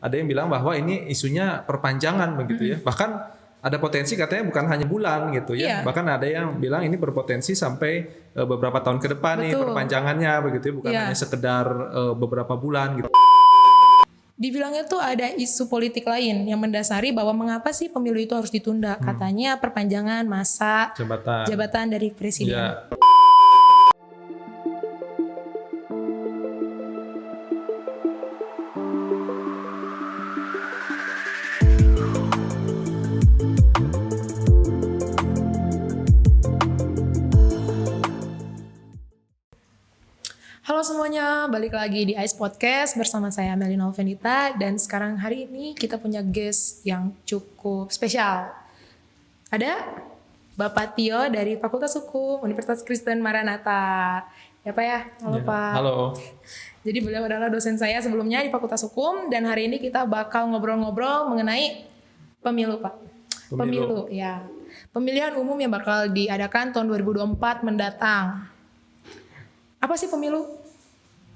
ada yang bilang bahwa ini isunya perpanjangan begitu ya. Bahkan ada potensi katanya bukan hanya bulan gitu ya. Bahkan ada yang bilang ini berpotensi sampai beberapa tahun ke depan nih perpanjangannya begitu ya, bukan hanya sekedar beberapa bulan gitu. Dibilangnya tuh ada isu politik lain yang mendasari bahwa mengapa sih pemilu itu harus ditunda. Katanya perpanjangan masa jabatan dari presiden. Ya. Halo semuanya, balik lagi di Ice Podcast bersama saya Melina Alvenita. Dan sekarang hari ini kita punya guest yang cukup spesial. Ada Bapak Tio dari Fakultas Hukum Universitas Kristen Maranatha. Ya Pak ya? Halo Pak. Halo. Jadi beliau adalah dosen saya sebelumnya di Fakultas Hukum. Dan hari ini kita bakal ngobrol-ngobrol mengenai pemilu Pak. Pemilu ya. Pemilihan umum yang bakal diadakan tahun 2024 mendatang. Apa sih pemilu?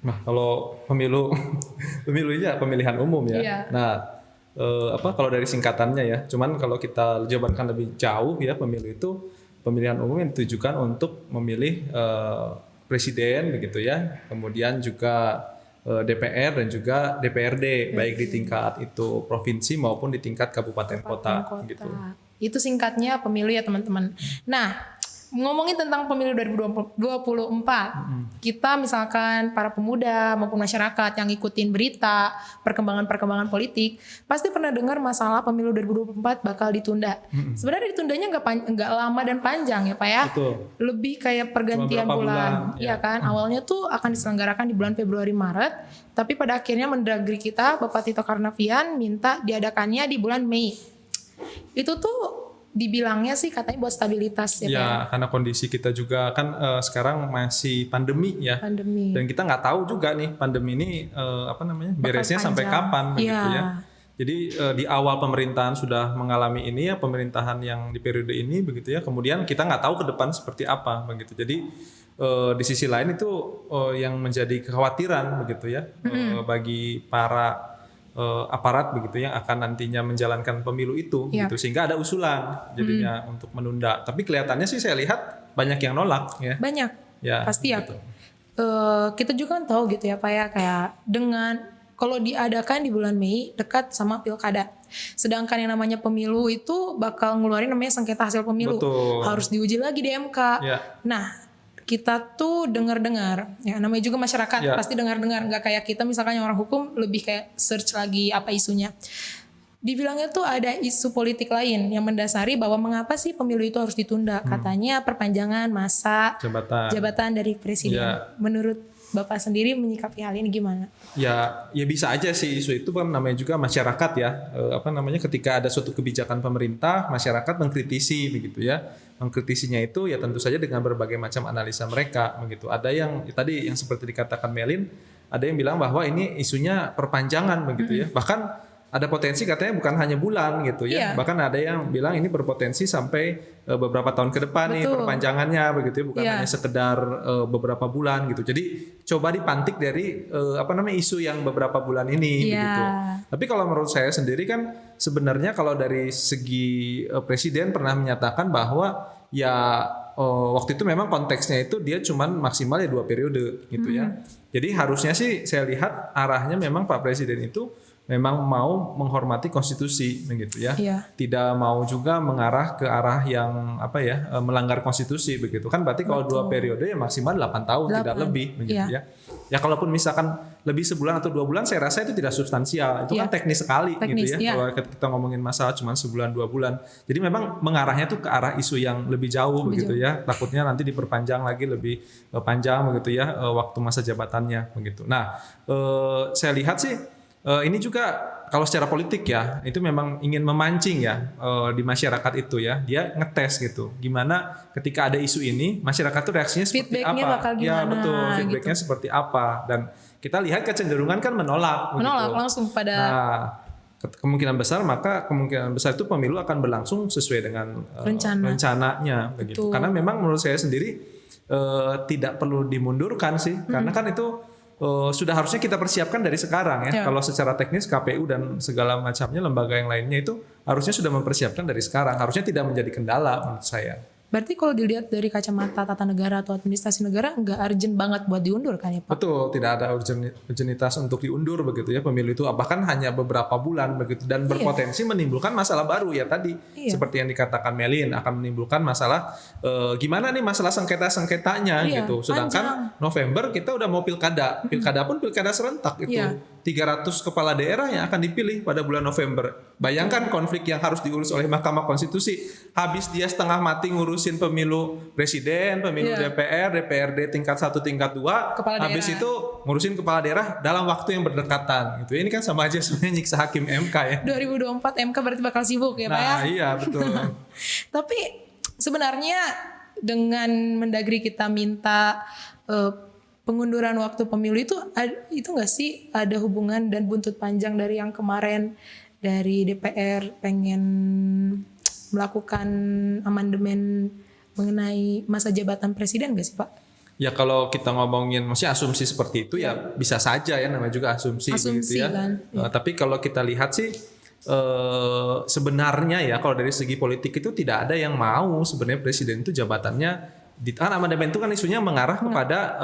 Nah, kalau pemilu ini pemilihan umum ya. Iya. Nah, kalau dari singkatannya ya. Cuman kalau kita jabarkan lebih jauh ya, pemilu itu pemilihan umum yang ditujukan untuk memilih presiden begitu ya. Kemudian juga DPR dan juga DPRD baik di tingkat itu provinsi maupun di tingkat kabupaten kota gitu. Itu singkatnya pemilu ya teman-teman. Nah, ngomongin tentang pemilu 2024, kita misalkan para pemuda maupun masyarakat yang ngikutin berita, perkembangan politik, pasti pernah dengar masalah pemilu 2024 bakal ditunda. Sebenarnya ditundanya nggak lama dan panjang ya Pak ya. Betul. Lebih kayak pergantian bulan. Iya kan, awalnya tuh akan diselenggarakan di bulan Februari Maret, tapi pada akhirnya Mendagri kita Bapak Tito Karnavian minta diadakannya di bulan Mei. Itu tuh dibilangnya sih katanya buat stabilitas ya. Ya, karena kondisi kita juga kan sekarang masih pandemi ya. Dan kita nggak tahu juga nih pandemi ini beresnya sampai kapan begitu ya. Jadi di awal pemerintahan sudah mengalami ini ya, pemerintahan yang di periode ini begitu ya. Kemudian kita nggak tahu ke depan seperti apa begitu. Jadi di sisi lain itu yang menjadi kekhawatiran begitu ya bagi para aparat begitu yang akan nantinya menjalankan pemilu itu gitu, sehingga ada usulan jadinya untuk menunda. Tapi kelihatannya sih saya lihat banyak yang nolak ya. Banyak ya, pasti gitu. Kita juga kan tahu gitu ya Pak ya, kayak dengan kalau diadakan di bulan Mei dekat sama pilkada, sedangkan yang namanya pemilu itu bakal ngeluarin namanya sengketa hasil pemilu. Betul. Harus diuji lagi di MK. Nah, kita tuh dengar-dengar, ya namanya juga masyarakat pasti dengar-dengar, nggak kayak kita misalkan yang orang hukum lebih kayak search lagi apa isunya. Dibilangnya tuh ada isu politik lain yang mendasari bahwa mengapa sih pemilu itu harus ditunda. Katanya perpanjangan masa jabatan dari presiden. Menurut Bapak sendiri menyikapi hal ini gimana? Ya bisa aja sih, isu itu kan namanya juga masyarakat ya. Ketika ada suatu kebijakan pemerintah, masyarakat mengkritisi begitu ya. Mengkritisinya itu ya tentu saja dengan berbagai macam analisa mereka begitu. Ada yang tadi yang seperti dikatakan Melin, ada yang bilang bahwa ini isunya perpanjangan begitu ya. Bahkan ada potensi katanya bukan hanya bulan gitu ya. Bahkan ada yang bilang ini berpotensi sampai beberapa tahun ke depan nih perpanjangannya begitu ya, bukan hanya sekedar beberapa bulan gitu. Jadi coba dipantik dari isu yang beberapa bulan ini begitu. Tapi kalau menurut saya sendiri kan sebenarnya kalau dari segi presiden pernah menyatakan bahwa waktu itu memang konteksnya itu dia cuman maksimal 2 periode gitu ya. Jadi harusnya sih saya lihat arahnya memang Pak Presiden itu memang mau menghormati konstitusi begitu ya. Tidak mau juga mengarah ke arah yang melanggar konstitusi begitu kan, berarti kalau 2 periode ya maksimal 8 tahun tidak lebih begitu ya. Ya kalaupun misalkan lebih sebulan atau 2 bulan saya rasa itu tidak substansial, itu kan teknis sekali gitu ya. Kalau kita ngomongin masalah cuma sebulan 2 bulan. Jadi memang mengarahnya tuh ke arah isu yang lebih jauh begitu ya. Takutnya nanti diperpanjang lagi lebih panjang begitu ya waktu masa jabatannya begitu. Nah, saya lihat sih ini juga kalau secara politik ya itu memang ingin memancing ya di masyarakat itu ya, dia ngetes gitu gimana ketika ada isu ini masyarakat tuh reaksinya seperti apa, bakal gimana, betul feedbacknya gitu. Seperti apa, dan kita lihat kecenderungan kan menolak gitu. Langsung pada kemungkinan besar itu pemilu akan berlangsung sesuai dengan rencananya begitu. Karena memang menurut saya sendiri tidak perlu dimundurkan sih, karena kan itu sudah harusnya kita persiapkan dari sekarang ya. Kalau secara teknis KPU dan segala macamnya lembaga yang lainnya itu harusnya sudah mempersiapkan dari sekarang. Harusnya tidak menjadi kendala menurut saya. Berarti kalau dilihat dari kacamata tata negara atau administrasi negara nggak urgent banget buat diundur kan ya Pak? Betul, tidak ada urgenitas untuk diundur begitu ya pemilu itu, bahkan hanya beberapa bulan begitu dan berpotensi menimbulkan masalah baru ya tadi seperti yang dikatakan Melin akan menimbulkan masalah gimana nih masalah sengketa-sengketanya gitu. Sedangkan November kita udah mau pilkada pun pilkada serentak itu. 300 kepala daerah yang akan dipilih pada bulan November. Bayangkan konflik yang harus diurus oleh Mahkamah Konstitusi. Habis dia setengah mati ngurusin pemilu presiden, pemilu DPR, DPRD tingkat 1, tingkat 2. Habis itu ngurusin kepala daerah dalam waktu yang berdekatan. Gitu. Ini kan sama aja sebenarnya nyiksa hakim MK ya. 2024 MK berarti bakal sibuk ya Pak ya? Nah iya betul. Tapi sebenarnya dengan Mendagri kita minta pengunduran waktu pemilu itu nggak sih ada hubungan dan buntut panjang dari yang kemarin dari DPR pengen melakukan amandemen mengenai masa jabatan presiden nggak sih Pak? Ya kalau kita ngomongin maksudnya asumsi seperti itu ya bisa saja ya namanya juga asumsi gitu ya. Kan? Tapi kalau kita lihat sih sebenarnya ya kalau dari segi politik itu tidak ada yang mau sebenarnya presiden itu jabatannya kan amandemen itu kan isunya mengarah kepada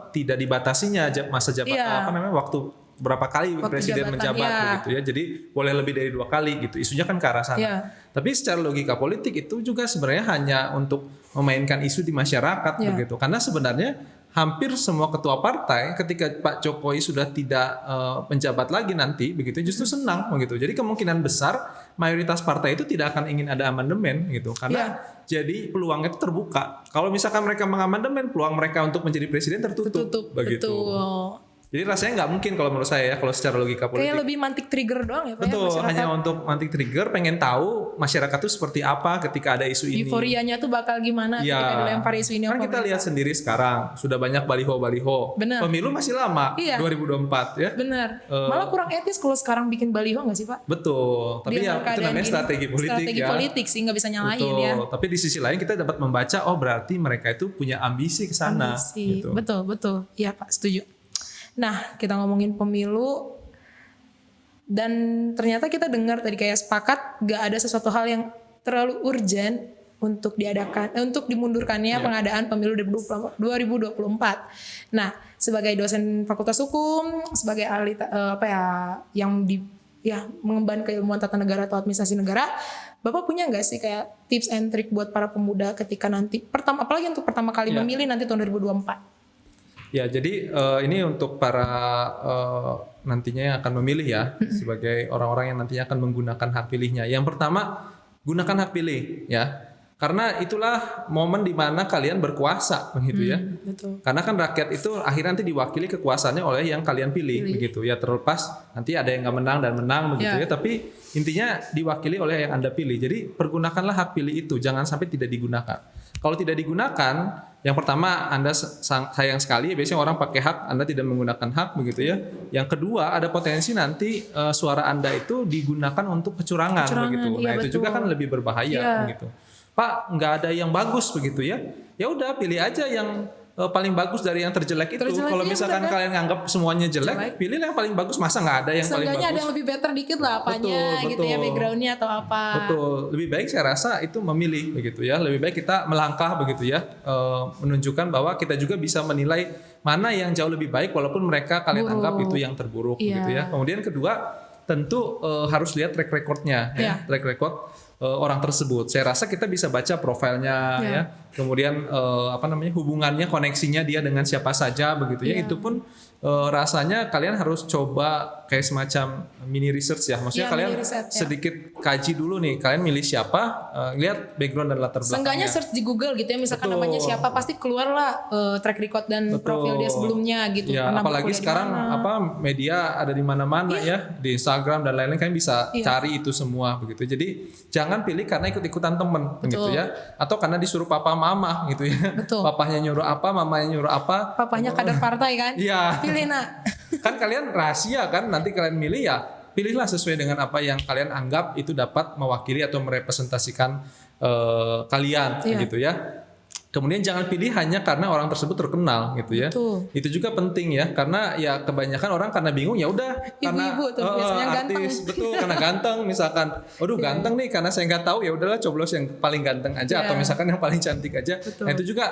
tidak dibatasinya masa jabatan waktu berapa kali waktu presiden menjabat begitu ya. Jadi boleh lebih dari 2 kali gitu. Isunya kan ke arah sana. Tapi secara logika politik itu juga sebenarnya hanya untuk memainkan isu di masyarakat begitu. Karena sebenarnya hampir semua ketua partai ketika Pak Jokowi sudah tidak menjabat lagi nanti begitu justru senang begitu. Jadi kemungkinan besar mayoritas partai itu tidak akan ingin ada amandemen gitu karena jadi peluangnya itu terbuka. Kalau misalkan mereka mengamandemen peluang mereka untuk menjadi presiden tertutup begitu. Betul. Jadi rasanya nggak mungkin kalau menurut saya ya kalau secara logika politik. Kayak lebih mantik trigger doang ya Pak. Betul, ya, hanya untuk mantik trigger pengen tahu masyarakat itu seperti apa ketika ada isu ini. Euforianya tuh bakal gimana ketika dilempar isu ini. Kan kita lihat sendiri sekarang sudah banyak baliho-baliho. Bener. Pemilu masih lama 2024 ya. Benar. Malah kurang etis kalau sekarang bikin baliho nggak sih Pak? Betul. Tapi ya itu namanya strategi politik strategi politik sih nggak bisa nyalain ya. Tapi di sisi lain kita dapat membaca berarti mereka itu punya ambisi ke sana. Gitu. Betul. Iya Pak, setuju. Nah, kita ngomongin pemilu dan ternyata kita dengar tadi kayak sepakat gak ada sesuatu hal yang terlalu urgent untuk untuk dimundurkannya pengadaan pemilu 2024. Nah, sebagai dosen Fakultas Hukum, sebagai ahli yang mengemban keilmuan tata negara atau administrasi negara, Bapak punya nggak sih kayak tips and trick buat para pemuda ketika nanti apalagi untuk pertama kali memilih nanti tahun 2024? Ya, jadi ini untuk para nantinya yang akan memilih ya, sebagai orang-orang yang nantinya akan menggunakan hak pilihnya. Yang pertama, gunakan hak pilih ya. Karena itulah momen di mana kalian berkuasa begitu ya. Betul. Karena kan rakyat itu akhirnya nanti diwakili kekuasaannya oleh yang kalian pilih begitu ya. Terlepas nanti ada yang nggak menang dan menang begitu ya. Tapi intinya diwakili oleh yang Anda pilih. Jadi pergunakanlah hak pilih itu, jangan sampai tidak digunakan. Kalau tidak digunakan, yang pertama Anda sayang sekali, biasanya orang pakai hak, Anda tidak menggunakan hak begitu ya. Yang kedua ada potensi nanti suara Anda itu digunakan untuk kecurangan begitu. Nah itu juga kan lebih berbahaya begitu. Pak nggak ada yang bagus begitu ya. Ya udah pilih aja yang paling bagus dari yang terjelek itu. Kalau misalkan kalian nganggap semuanya jelek, pilih yang paling bagus. Masa nggak ada yang paling bagus? Ada yang lebih better dikit lah apanya gitu ya, backgroundnya atau apa. Betul. Lebih baik saya rasa itu memilih begitu ya. Lebih baik kita melangkah begitu ya, menunjukkan bahwa kita juga bisa menilai mana yang jauh lebih baik walaupun mereka kalian anggap itu yang terburuk begitu ya. Kemudian kedua tentu harus lihat track recordnya ya, track record orang tersebut. Saya rasa kita bisa baca profilnya ya. Kemudian hubungannya, koneksinya dia dengan siapa saja begitu ya. Itu pun rasanya kalian harus coba kayak semacam mini research ya. Maksudnya kalian sedikit kaji dulu nih, kalian milih siapa, lihat background dan latar belakangnya. Seenggaknya search di Google gitu ya, misalkan namanya siapa pasti keluarlah track record dan profil dia sebelumnya gitu. Ya, apalagi sekarang media ada di mana-mana ya, di Instagram dan lain-lain kalian bisa cari itu semua begitu. Jadi jangan pilih karena ikut-ikutan temen gitu ya, atau karena disuruh papa mama gitu ya. Papahnya nyuruh apa, mamanya nyuruh apa. Papahnya kader partai kan? Iya. Pilih nak. Kan kalian rahasia kan, nanti kalian milih ya pilihlah sesuai dengan apa yang kalian anggap itu dapat mewakili atau merepresentasikan kalian gitu ya. Kemudian jangan pilih hanya karena orang tersebut terkenal gitu ya. Betul. Itu juga penting ya, karena ya kebanyakan orang karena bingung ya udah karena Ibu-ibu tuh biasanya artis ganteng. betul karena ganteng misalkan. Aduh ganteng nih karena saya nggak tahu ya udahlah coblos yang paling ganteng aja atau misalkan yang paling cantik aja. Betul. Nah itu juga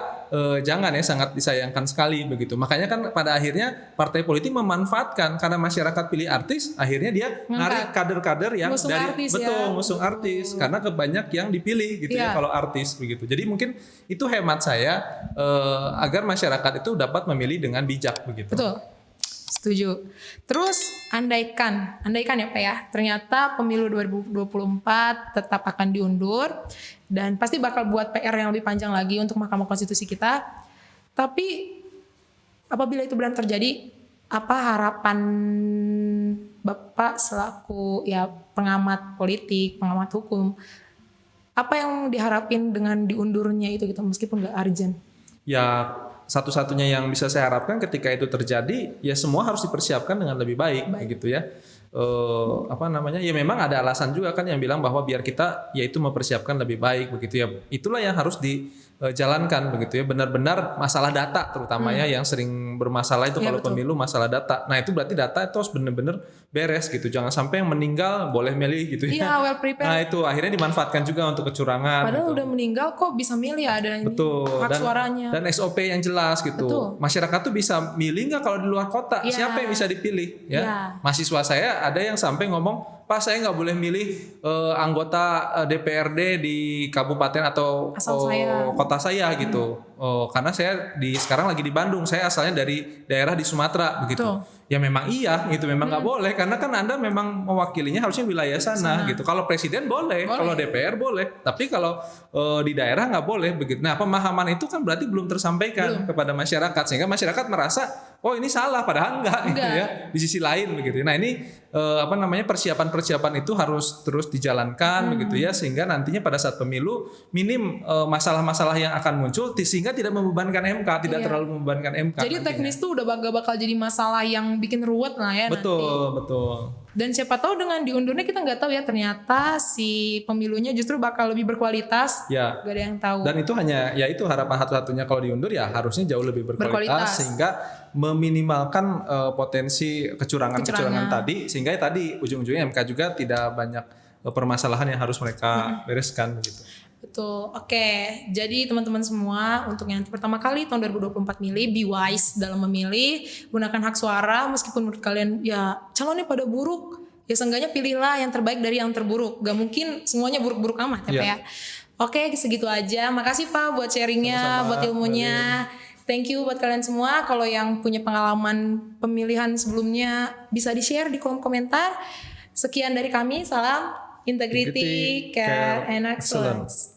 jangan ya, sangat disayangkan sekali begitu. Makanya kan pada akhirnya partai politik memanfaatkan karena masyarakat pilih artis, akhirnya dia narik kader-kader yang ngusung dari artis ngusung artis karena kebanyak yang dipilih gitu ya kalau artis begitu. Jadi mungkin itu hemat saya agar masyarakat itu dapat memilih dengan bijak begitu. Betul. Setuju. Terus andaikan ya Pak ya, ternyata pemilu 2024 tetap akan diundur dan pasti bakal buat PR yang lebih panjang lagi untuk Mahkamah Konstitusi kita. Tapi apabila itu benar terjadi, apa harapan Bapak selaku ya pengamat politik, pengamat hukum, apa yang diharapin dengan diundurnya itu gitu meskipun nggak urgent? Ya satu-satunya yang bisa saya harapkan ketika itu terjadi ya semua harus dipersiapkan dengan lebih baik. Gitu ya. Ya memang ada alasan juga kan yang bilang bahwa biar kita yaitu mempersiapkan lebih baik begitu ya. Itulah yang harus dijalankan begitu ya. Benar-benar masalah data terutama ya yang sering bermasalah itu kalau pemilu masalah data. Nah itu berarti data itu harus benar-benar beres gitu. Jangan sampai yang meninggal boleh milih gitu ya. Iya, well prepared. Nah itu akhirnya dimanfaatkan juga untuk kecurangan. Padahal gitu. udah meninggal kok bisa milih, ada ini hak suaranya. Dan SOP yang jelas gitu. Betul. Masyarakat tuh bisa milih nggak kalau di luar kota? Ya. Siapa yang bisa dipilih? Ya. Mahasiswa saya ada yang sampai ngomong, Pak saya nggak boleh milih anggota DPRD di kabupaten atau kota saya gitu. Karena saya sekarang lagi di Bandung, saya asalnya dari daerah di Sumatera begitu. Betul. Ya memang iya gitu, memang nggak boleh karena kan Anda memang mewakilinya harusnya wilayah sana gitu. Kalau presiden boleh, kalau DPR boleh, tapi kalau di daerah nggak boleh begitu. Nah pemahaman itu kan berarti belum tersampaikan kepada masyarakat sehingga masyarakat merasa oh ini salah padahal enggak. Gitu ya di sisi lain begitu. Nah ini persiapan itu harus terus dijalankan begitu ya sehingga nantinya pada saat pemilu minim masalah-masalah yang akan muncul sehingga tidak membebankan MK, tidak terlalu membebankan MK. Jadi nantinya. Teknis tuh udah bakal jadi masalah yang bikin ruwet lah ya. Betul. Dan siapa tahu dengan diundurnya kita nggak tahu ya ternyata si pemilunya justru bakal lebih berkualitas. Ya. Gak ada yang tahu. Dan itu hanya ya itu harapan satu-satunya kalau diundur ya harusnya jauh lebih berkualitas. Sehingga meminimalkan potensi kecurangan tadi sehingga tadi ujung-ujungnya MK juga tidak banyak permasalahan yang harus mereka bereskan begitu. Betul. Oke. Jadi teman-teman semua untuk yang pertama kali tahun 2024 milih, be wise dalam memilih, gunakan hak suara meskipun menurut kalian ya calonnya pada buruk, ya seenggaknya pilihlah yang terbaik dari yang terburuk. Gak mungkin semuanya buruk-buruk amat ya Pak ya. Oke, segitu aja. Makasih Pak buat sharingnya, buat ilmunya. Thank you buat kalian semua. Kalau yang punya pengalaman pemilihan sebelumnya bisa di-share di kolom komentar. Sekian dari kami. Salam integrity, care, and excellence.